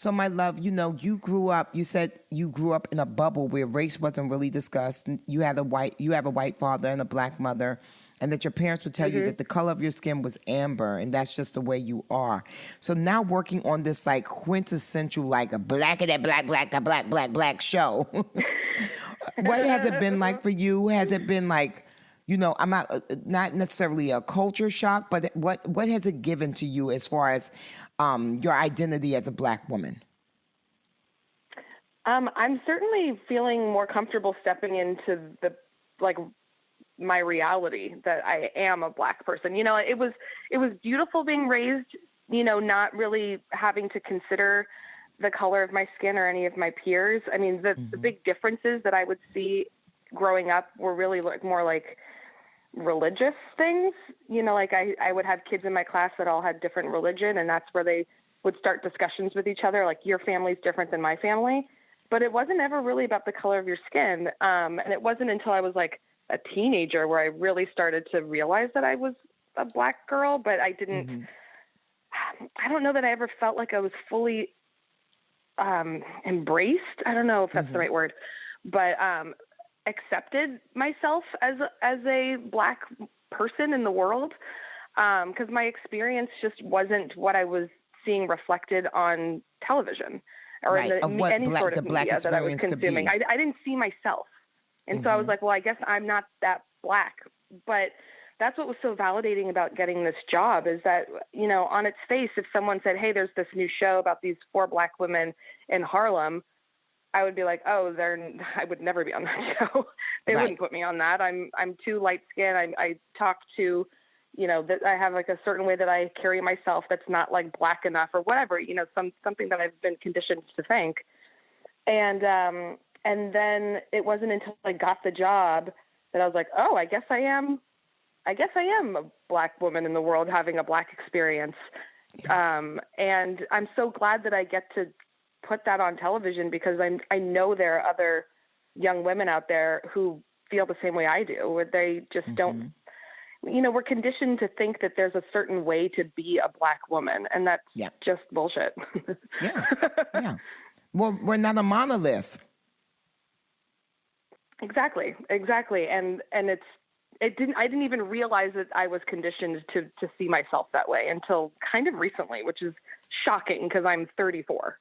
So, my love, you grew up. You said you grew up in a bubble where race wasn't really discussed. You have a white father and a black mother, and that your parents would tell you that the color of your skin was amber, and that's just the way you are. So now working on this like quintessential, like a black show. What has it been like for you? Has it been like, I'm not necessarily a culture shock, but what has it given to you as far as your identity as a black woman? I'm certainly feeling more comfortable stepping into my reality that I am a black person. It was beautiful being raised, not really having to consider the color of my skin or any of my peers. I mean, the big differences that I would see growing up were really more like religious things. I would have kids in my class that all had different religion, and that's where they would start discussions with each other, like your family's different than my family. But it wasn't ever really about the color of your skin. And it wasn't until I was like a teenager where I really started to realize that I was a black girl, but I didn't, I don't know that I ever felt like I was fully embraced. I don't know if that's the right word, but accepted myself as a black person in the world, because my experience just wasn't what I was seeing reflected on television or in any sort of media that I was consuming. I didn't see myself. And so I was like, well, I guess I'm not that black. But that's what was so validating about getting this job is that, on its face, if someone said, hey, there's this new show about these 4 black women in Harlem, I would be like, oh, I would never be on that show. They wouldn't put me on that. I'm too light skinned. I talk to, that I have like a certain way that I carry myself that's not like black enough or whatever, something that I've been conditioned to think. And then it wasn't until I got the job that I was like, oh, I guess I am a black woman in the world having a black experience. And I'm so glad that I get to put that on television because I know there are other young women out there who feel the same way I do, where they just don't, we're conditioned to think that there's a certain way to be a black woman, and that's just bullshit. Yeah. Well, we're not a monolith. Exactly. And I didn't even realize that I was conditioned to see myself that way until kind of recently, which is shocking because I'm 34.